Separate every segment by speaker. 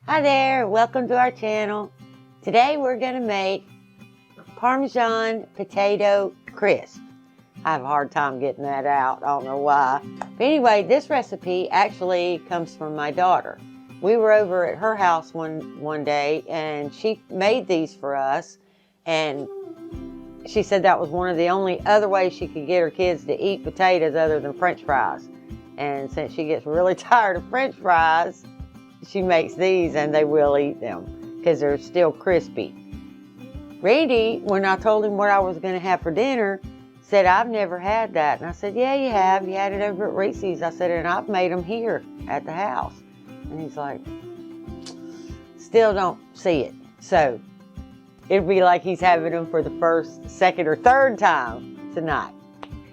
Speaker 1: Hi there, welcome to our channel. Today we're going to make Parmesan potato crisp. I have a hard time getting that out, I don't know why. But anyway, this recipe actually comes from my daughter. We were over at her house one day and she made these for us, and she said that was one of the only other ways she could get her kids to eat potatoes other than French fries. And since she gets really tired of French fries, she makes these and they will eat them because they're still crispy. Randy, when I told him what I was going to have for dinner, said, I've never had that. And I said, yeah, you have. You had it over at Reese's. I said, and I've made them here at the house. And he's like, still don't see it. So it'd be like he's having them for the first, second, or third time tonight.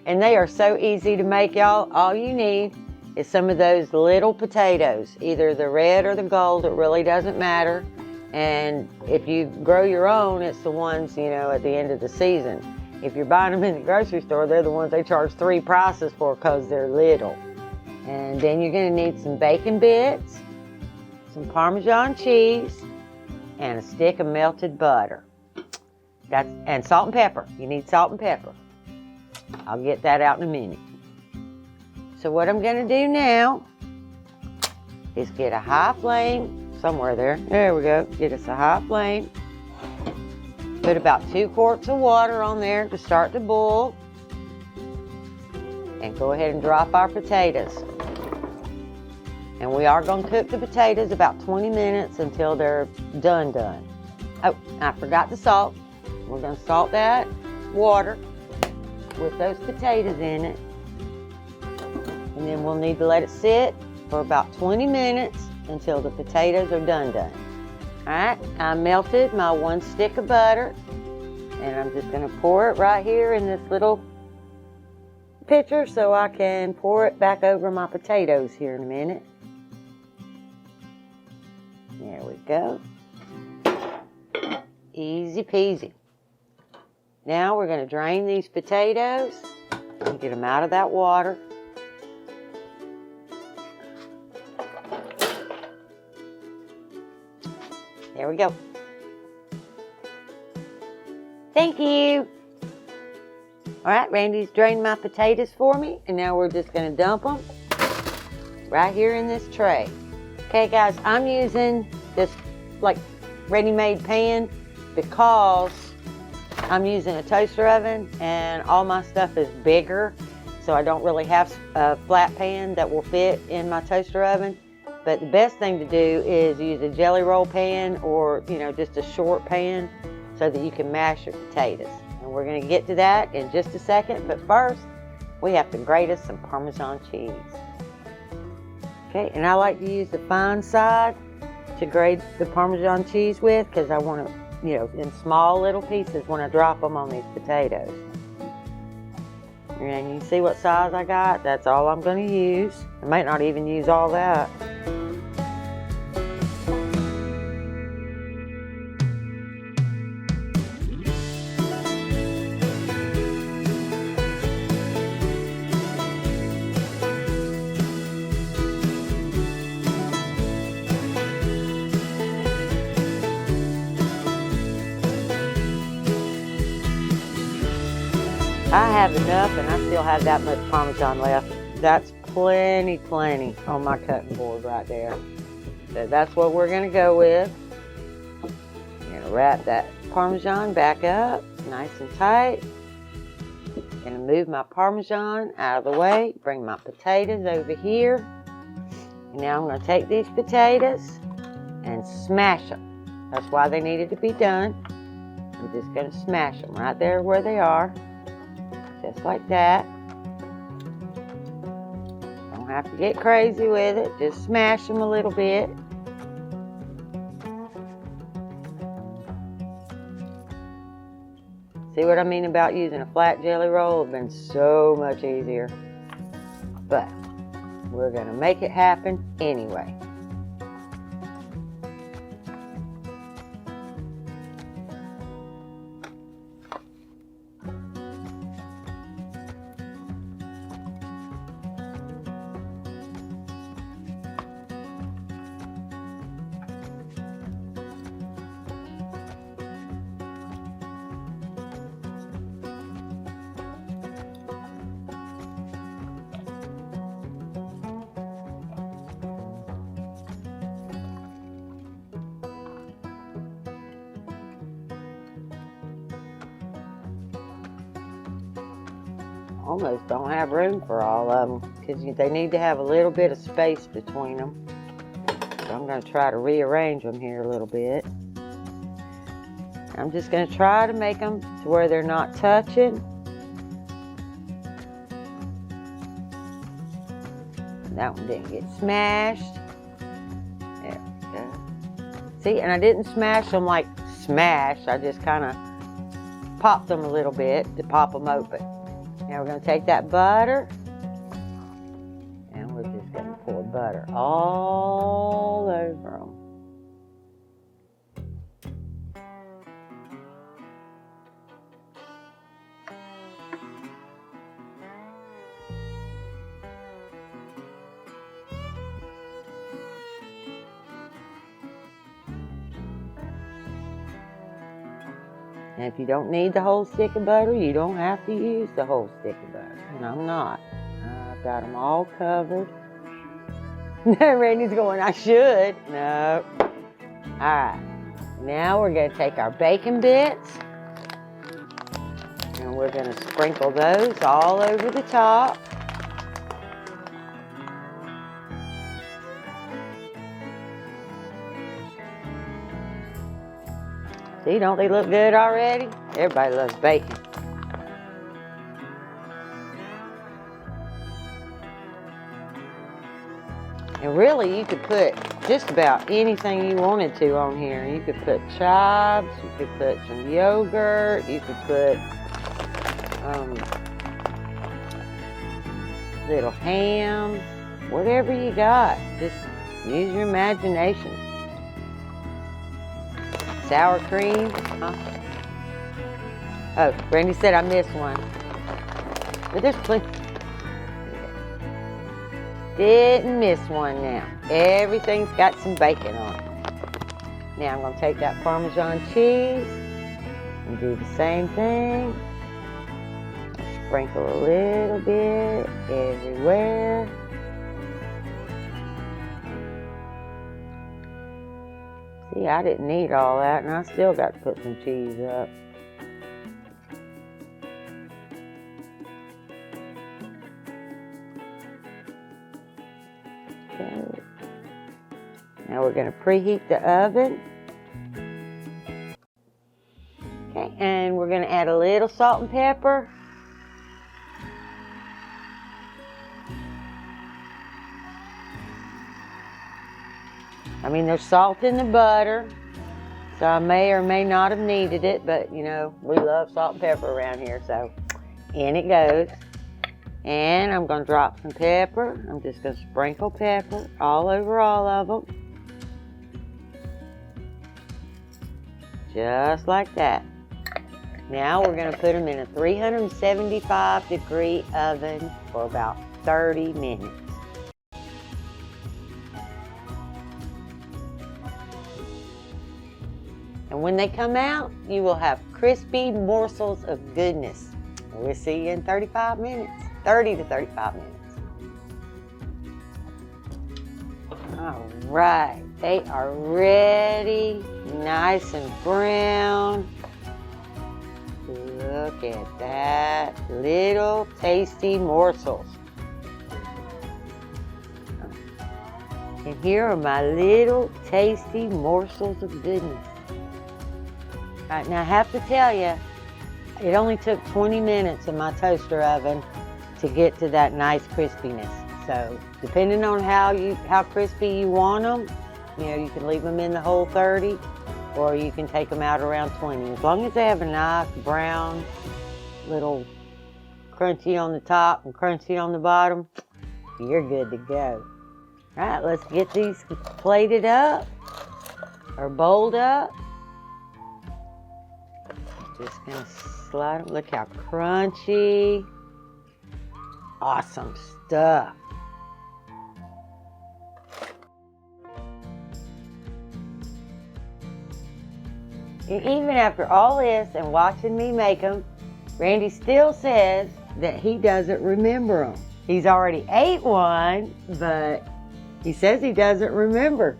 Speaker 1: And they are so easy to make, y'all. All you need is some of those little potatoes, either the red or the gold, it really doesn't matter. And if you grow your own, it's the ones, you know, at the end of the season. If you're buying them in the grocery store, they're the ones they charge 3 prices for because they're little. And then you're gonna need some bacon bits, some Parmesan cheese, and a stick of melted butter. And salt and pepper. You need salt and pepper. I'll get that out in a minute. So what I'm going to do now is get a high flame, somewhere there we go, get us a high flame, put about 2 quarts of water on there to start to boil, and go ahead and drop our potatoes. And we are going to cook the potatoes about 20 minutes until they're done. Oh, I forgot the salt. We're going to salt that water with those potatoes in it. And then we'll need to let it sit for about 20 minutes until the potatoes are done. All right, I melted my 1 stick of butter, and I'm just gonna pour it right here in this little pitcher so I can pour it back over my potatoes here in a minute. There we go. Easy peasy. Now we're gonna drain these potatoes and get them out of that water. There we go. Thank you. All right, Randy's drained my potatoes for me, and now we're just gonna dump them right here in this tray. Okay, guys, I'm using this like ready-made pan because I'm using a toaster oven and all my stuff is bigger, so I don't really have a flat pan that will fit in my toaster oven. But the best thing to do is use a jelly roll pan or, you know, just a short pan so that you can mash your potatoes. And we're going to get to that in just a second. But first, we have to grate us some Parmesan cheese. Okay, and I like to use the fine side to grate the Parmesan cheese with because I want to, you know, in small little pieces when I drop them on these potatoes. And you see what size I got? That's all I'm going to use. I might not even use all that. I have enough, and I still have that much Parmesan left. That's plenty on my cutting board right there. So that's what we're gonna go with. I'm gonna wrap that Parmesan back up nice and tight. Gonna move my Parmesan out of the way, bring my potatoes over here. And now I'm gonna take these potatoes and smash them. That's why they needed to be done. I'm just gonna smash them right there where they are. Just like that. Don't have to get crazy with it. Just smash them a little bit. See what I mean about using a flat jelly roll? It's been so much easier. But we're going to make it happen anyway. almost don't have room for all of them because they need to have a little bit of space between them. So I'm going to try to rearrange them here a little bit. I'm just going to try to make them to where they're not touching. That one didn't get smashed. There we go. See, and I didn't smash them like smash. I just kind of popped them a little bit to pop them open. Now we're going to take that butter and we're just going to pour butter all over them. And if you don't need the whole stick of butter, you don't have to use the whole stick of butter. And I'm not. I've got them all covered. Randy's going, I should. No. All right. Now we're going to take our bacon bits. And we're going to sprinkle those all over the top. See, don't they look good already? Everybody loves bacon. And really, you could put just about anything you wanted to on here. You could put chives, you could put some yogurt, you could put little ham, whatever you got. Just use your imagination. Sour cream. Oh, Randy said I missed one. But there's plenty. Didn't miss one now. Everything's got some bacon on it. Now I'm going to take that Parmesan cheese and do the same thing. Sprinkle a little bit everywhere. See, I didn't need all that, and I still got to put some cheese up. Okay. Now we're going to preheat the oven. Okay, and we're going to add a little salt and pepper. I mean, there's salt in the butter, so I may or may not have needed it, but you know, we love salt and pepper around here, so in it goes. And I'm going to drop some pepper. I'm just going to sprinkle pepper all over all of them. Just like that. Now we're going to put them in a 375-degree oven for about 30 minutes. And when they come out, you will have crispy morsels of goodness. We'll see you in 35 minutes, 30 to 35 minutes. All right, they are ready, nice and brown. Look at that, little tasty morsels. And here are my little tasty morsels of goodness. All right, now I have to tell you, it only took 20 minutes in my toaster oven to get to that nice crispiness. So depending on how crispy you want them, you know, you can leave them in the whole 30 or you can take them out around 20. As long as they have a nice brown, little crunchy on the top and crunchy on the bottom, you're good to go. All right, let's get these plated up or bowled up. Just gonna slide them. Look how crunchy. Awesome stuff. And even after all this and watching me make them, Randy still says that he doesn't remember them. He's already ate one, but he says he doesn't remember.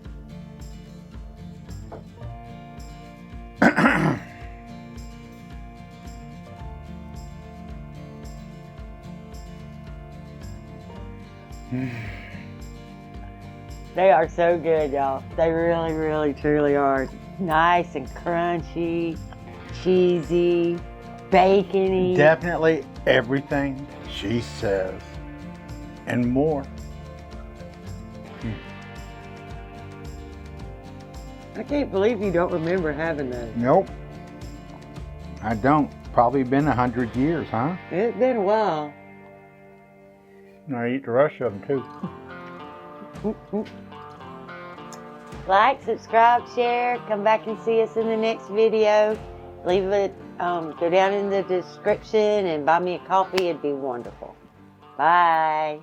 Speaker 1: They are so good, y'all. They really, really, truly are. Nice and crunchy, cheesy, bacony.
Speaker 2: Definitely everything she says and more.
Speaker 1: I can't believe you don't remember having those.
Speaker 2: Nope. I don't. Probably been 100 years, huh?
Speaker 1: It's been a while.
Speaker 2: I eat the rest of them too.
Speaker 1: Like, subscribe, share. Come back and see us in the next video. Leave it, go down in the description and buy me a coffee. It'd be wonderful. Bye.